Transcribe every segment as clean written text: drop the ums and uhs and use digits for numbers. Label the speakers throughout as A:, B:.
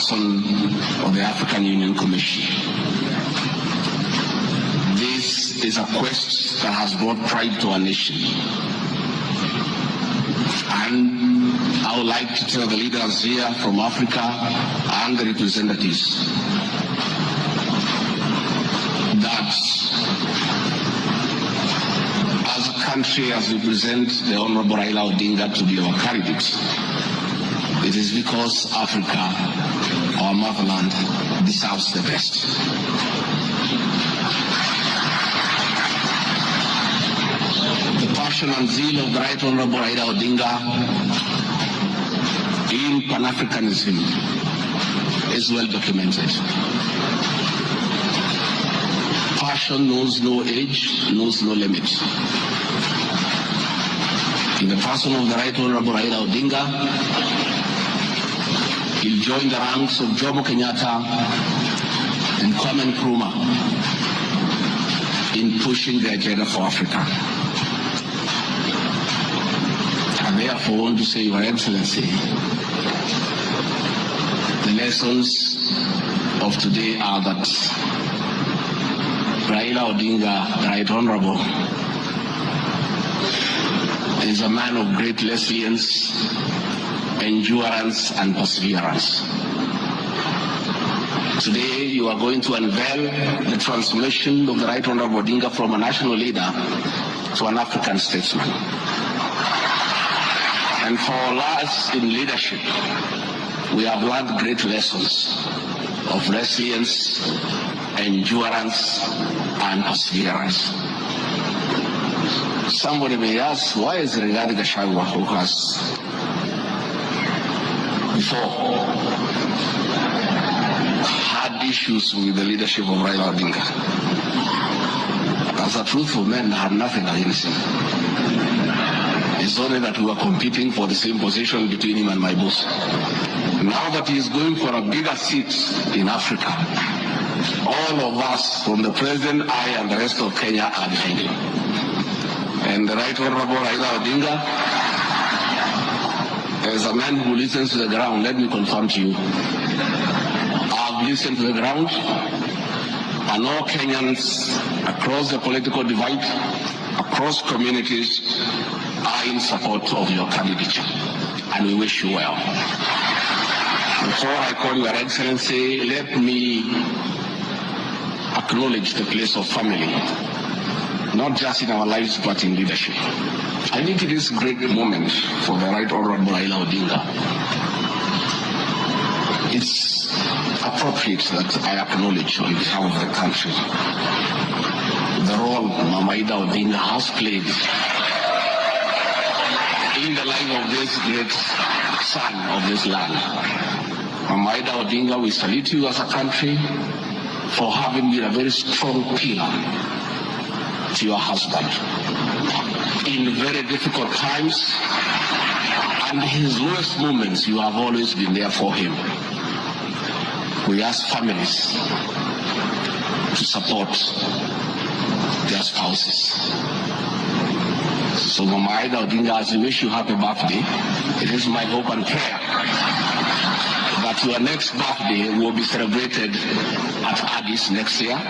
A: chairperson of the African Union Commission. This is a quest that has brought pride to our nation. And I would like to tell the leaders here from Africa and the representatives that as a country, as we present the Honorable Raila Odinga to be our candidate, it is because Africa, our motherland, deserves the best. The passion and zeal of the Right Honorable Raila Odinga in Pan-Africanism is well documented. Passion knows no age, knows no limit. In the person of the Right Honorable Raila Odinga, he'll join the ranks of Jomo Kenyatta and Kwame Nkrumah in pushing the agenda for Africa. I therefore want to say, Your Excellency, the lessons of today are that Raila Odinga, the Right Honorable, is a man of great resilience, endurance and perseverance. Today you are going to unveil the transformation of the Right Honorable Odinga from a national leader to an African statesman. And for us in leadership, we have learned great lessons of resilience, endurance and perseverance. Somebody may ask, why is Rigathi Gachagua, who has before had issues with the leadership of Raila Odinga, as a truthful man, had nothing against him. It's only that we were competing for the same position between him and my boss. Now that he is going for a bigger seat in Africa, all of us, from the president, I, and the rest of Kenya, are behind him. And the Right Honorable Raila Odinga, as a man who listens to the ground, let me confirm to you, I've listened to the ground, and all Kenyans across the political divide, across communities, are in support of your candidature, and we wish you well. Before I call Your Excellency, let me acknowledge the place of family, not just in our lives, but in leadership. I think it is a great moment for the Right Honorable Raila Odinga. It's appropriate that I acknowledge on behalf of the country the role Mama Ida Odinga has played in the life of this great son of this land. Mama Ida Odinga, we salute you as a country for having been a very strong pillar to your husband in very difficult times, and his lowest moments, you have always been there for him. We ask families to support their spouses. So Mama Ida Odinga, as we wish you happy birthday, it is my hope and prayer that your next birthday will be celebrated at Addis next year.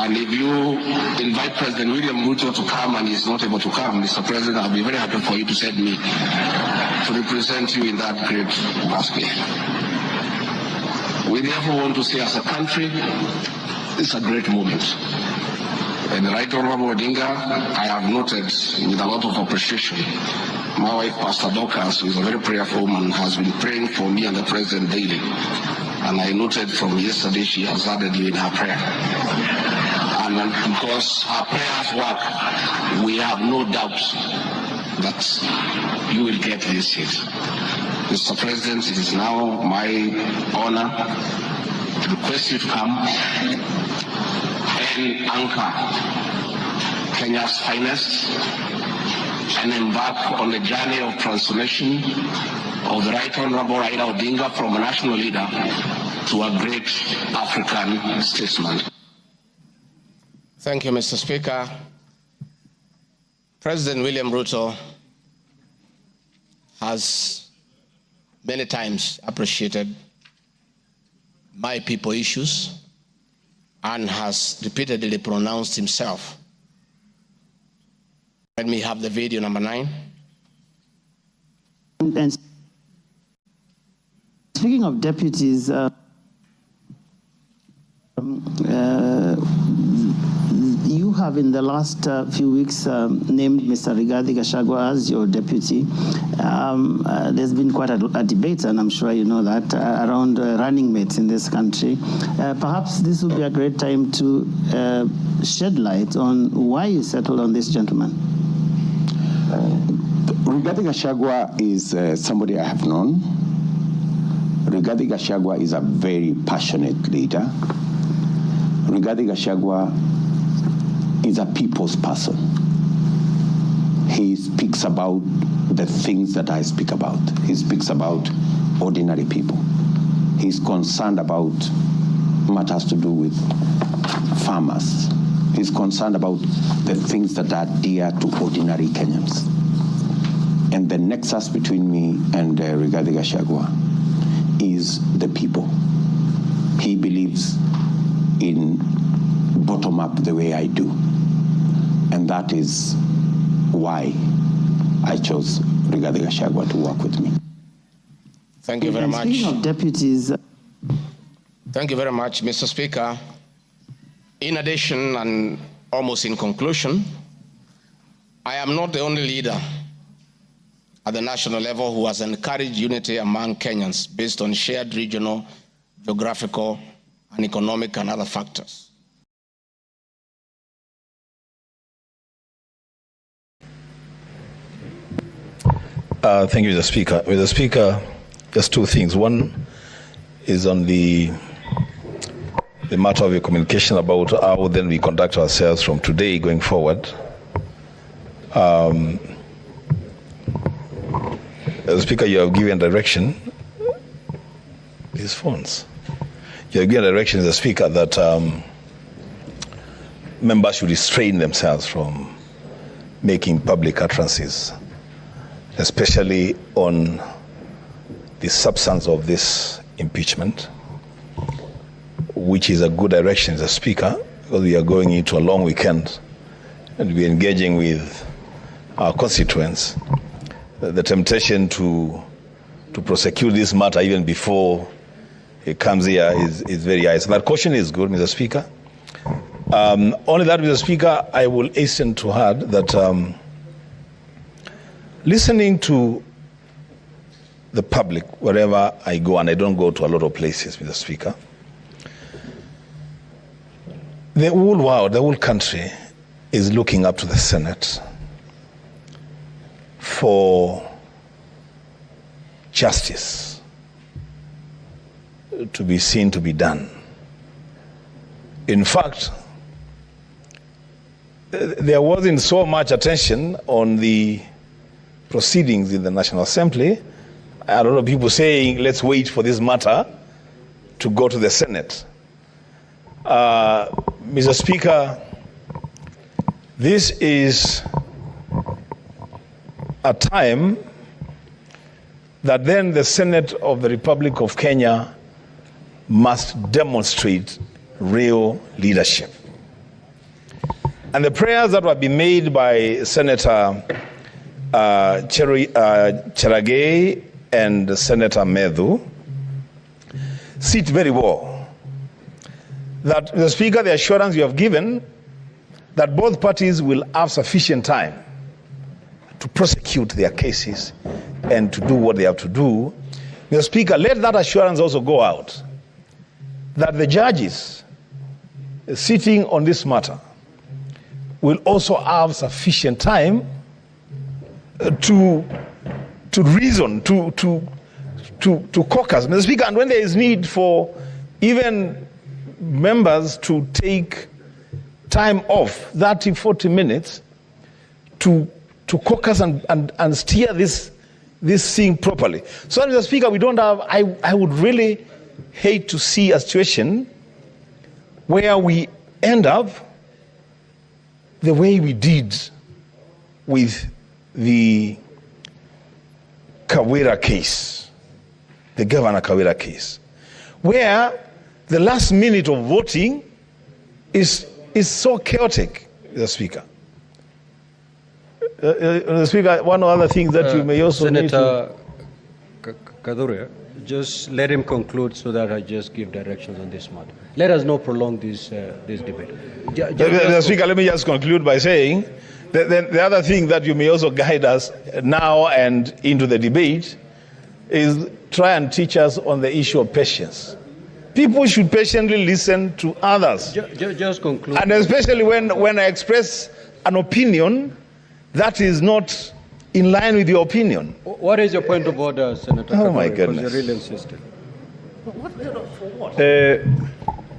A: And if you invite President William Ruto to come and he's not able to come, Mr. President, I'll be very happy for you to send me to represent you in that great birthday. We therefore want to say as a country, it's a great moment. And the Right Honorable Odinga, I have noted with a lot of appreciation, my wife, Pastor Dorcas, who is a very prayerful woman, has been praying for me and the President daily. And I noted from yesterday she has added you in her prayer. And because her prayers work, we have no doubt that you will get this seat. Mr. President, it is now my honor to request you to come and anchor Kenya's finest and embark on the journey of transformation of the Right Honorable Raila Odinga from a national leader to a great African statesman.
B: Thank you, Mr. Speaker. President William Ruto has many times appreciated my people issues and has repeatedly pronounced himself. Let me have the video number 9.
C: And speaking of deputies, you have in the last few weeks named Mr. Gachagua as your deputy. There's been quite a debate, and I'm sure you know that, around running mates in this country. Perhaps this would be a great time to shed light on why you settled on this gentleman.
D: Rigathi Gachagua is somebody I have known. Rigathi Gachagua is a very passionate leader. Rigathi Gachagua is a people's person. He speaks about the things that I speak about. He speaks about ordinary people. He's concerned about matters to do with farmers. He's concerned about the things that are dear to ordinary Kenyans. And the nexus between me and Rigathi Gachagua is the people. He believes in bottom-up the way I do. And that is why I chose Rigathi Gachagua to work with me.
B: Thank you very much.
C: Speaking of deputies...
B: Thank you very much, Mr. Speaker. In addition, and almost in conclusion, I am not the only leader at the national level who has encouraged unity among Kenyans based on shared regional, geographical, and economic and other factors.
E: Thank you, Mr. Speaker. Mr. Speaker, just two things. One is on the matter of your communication about how then we conduct ourselves from today going forward. Mr. Speaker, you have given direction. These phones. You have given direction, Mr. Speaker, that members should restrain themselves from making public utterances, especially on the substance of this impeachment, which is a good direction, Mr. Speaker, because we are going into a long weekend and we're engaging with our constituents. The temptation to prosecute this matter even before it comes here is very high. So that caution is good, Mr. Speaker. Only that, Mr. Speaker, I will hasten to add that listening to the public wherever I go, and I don't go to a lot of places, Mr. Speaker, the whole world, the whole country is looking up to the Senate for justice to be seen to be done. In fact, there wasn't so much attention on the proceedings in the National Assembly. A lot of people saying, let's wait for this matter to go to the Senate. Mr. Speaker, this is a time that then the Senate of the Republic of Kenya must demonstrate real leadership. And the prayers that were being made by Senator Cheragay and Senator Medhu sit very well. That, Mr. Speaker, the assurance you have given that both parties will have sufficient time to prosecute their cases and to do what they have to do. Mr. Speaker, let that assurance also go out that the judges sitting on this matter will also have sufficient time to reason, to caucus, Mr. Speaker, and when there is need for even members to take time off, 30, 40 minutes, to caucus and steer this thing properly. So, Mr. Speaker, we don't have, I would really hate to see a situation where we end up the way we did with the Kawira case, the Governor Kawira case, where the last minute of voting is so chaotic, the Speaker. The Speaker, one other thing that you may also
F: Senator Kadure, just let him conclude so that I just give directions on this matter. Let us not prolong this debate.
E: The Speaker, let me just conclude by saying that the other thing that you may also guide us now and into the debate is try and teach us on the issue of patience. People should patiently listen to others.
F: Just conclude.
E: And especially when I express an opinion that is not in line with your opinion.
F: What is your point of order, Senator?
E: Oh, my goodness.
F: Because you're really insisting.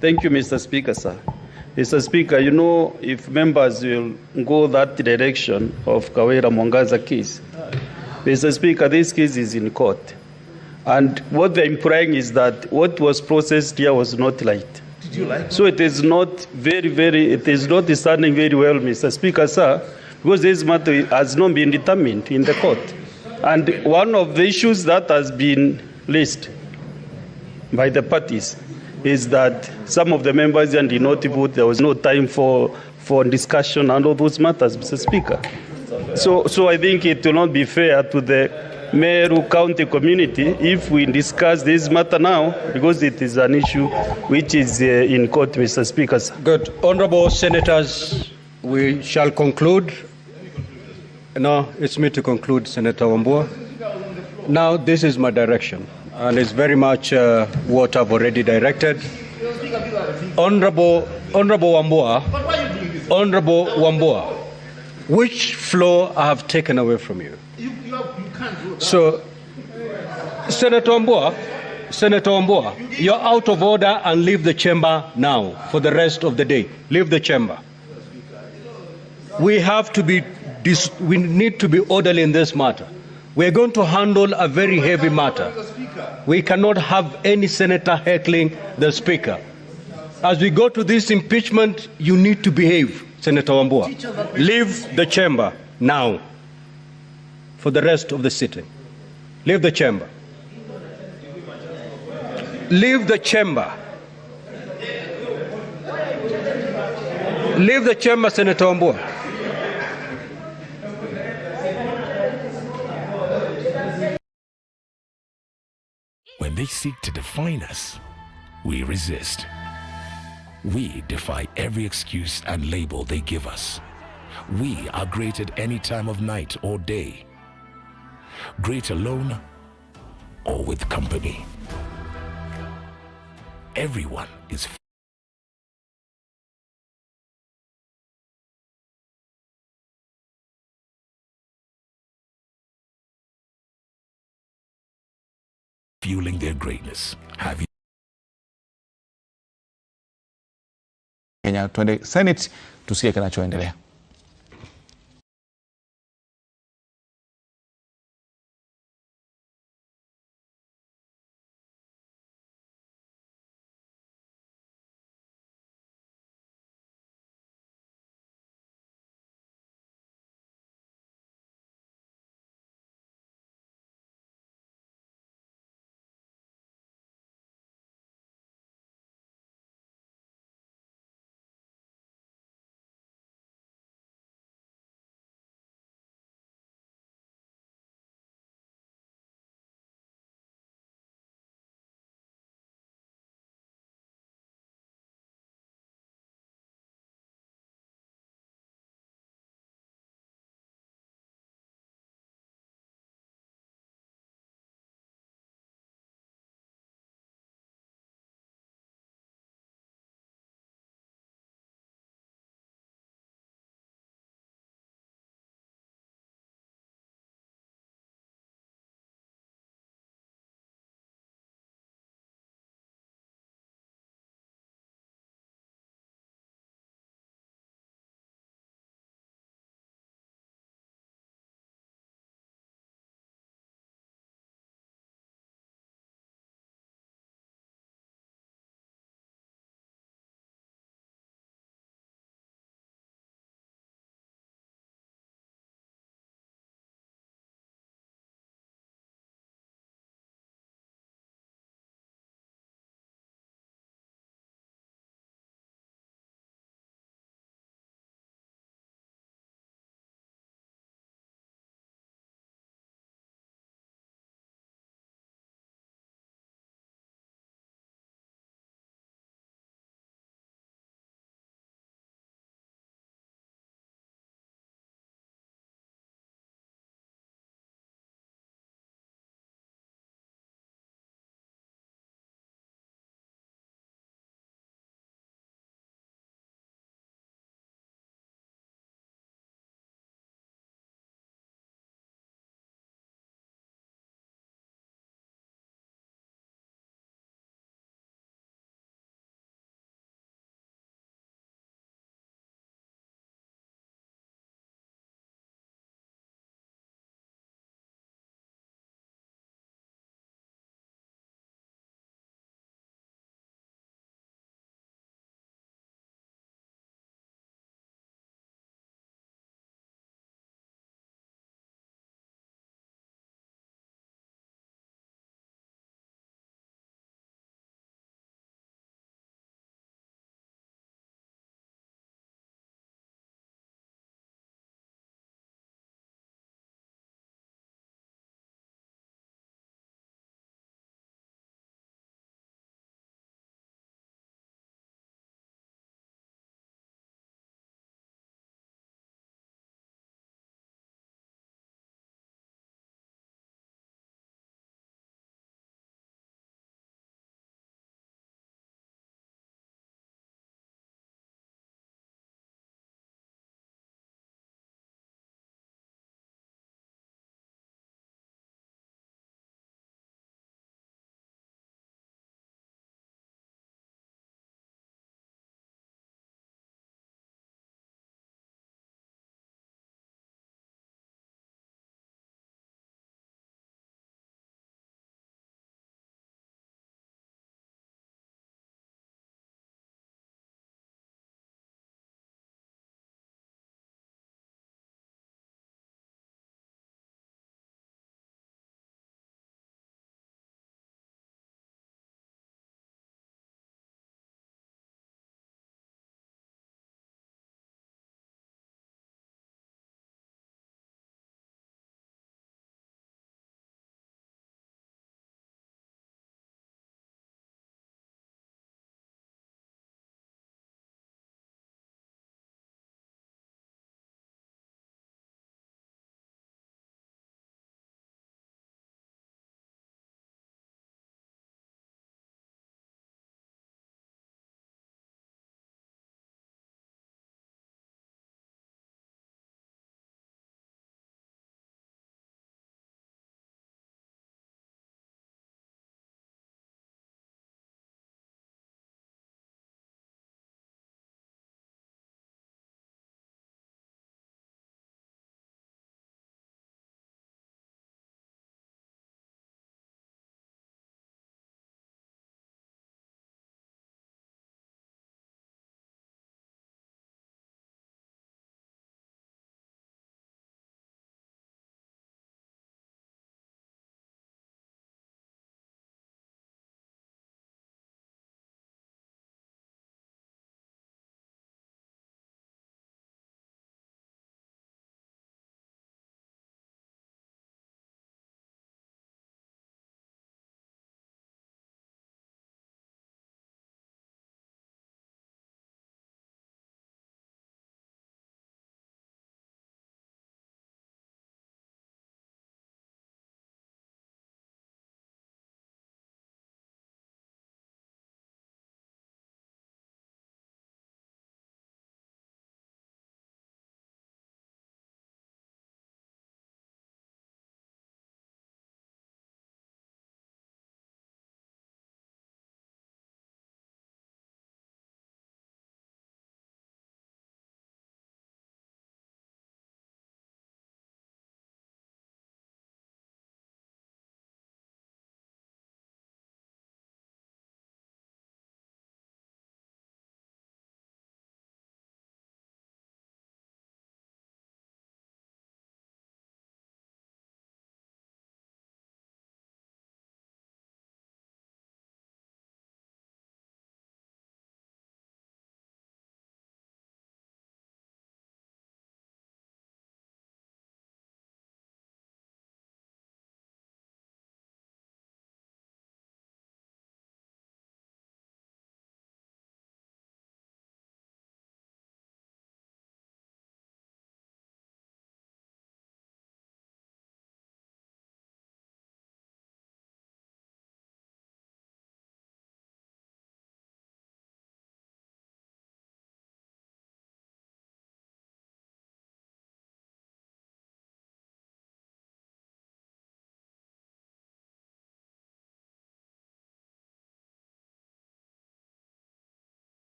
G: Thank you, Mr. Speaker, sir. Mr. Speaker, you know, if members will go that direction of Kawira Mwangaza case, Mr. Speaker, this case is in court. And what they're implying is that what was processed here was not light.
E: Did you like
G: So it is not it is not standing very well, Mr. Speaker, sir, because this matter has not been determined in the court. And one of the issues that has been raised by the parties is that some of the members did not vote. There was no time for discussion and all those matters, Mr. Speaker. So I think it will not be fair to the Meru County community if we discuss this matter now, because it is an issue which is in court, Mr. Speaker.
F: Good. Honorable Senators, we shall conclude. No, it's me to conclude, Senator Wambua. Now, this is my direction, and it's very much what I've already directed. Honorable Wambua, which floor I have taken away from you?
E: You can't do that.
F: So, Senator Wambua, you're out of order and leave the chamber now for the rest of the day. Leave the chamber. We need to be orderly in this matter. We're going to handle a very heavy matter. We cannot have any senator heckling the Speaker. As we go to this impeachment, you need to behave, Senator Wambua. Leave the chamber now for the rest of the sitting. Leave the chamber. Leave the chamber. Leave the chamber, Senator Wambua.
H: When they seek to define us, we resist. We defy every excuse and label they give us. We are great at any time of night or day. Great alone or with company. Everyone is fueling their greatness. Have you
I: Kenya, twende Senate tusikie kinachoendelea.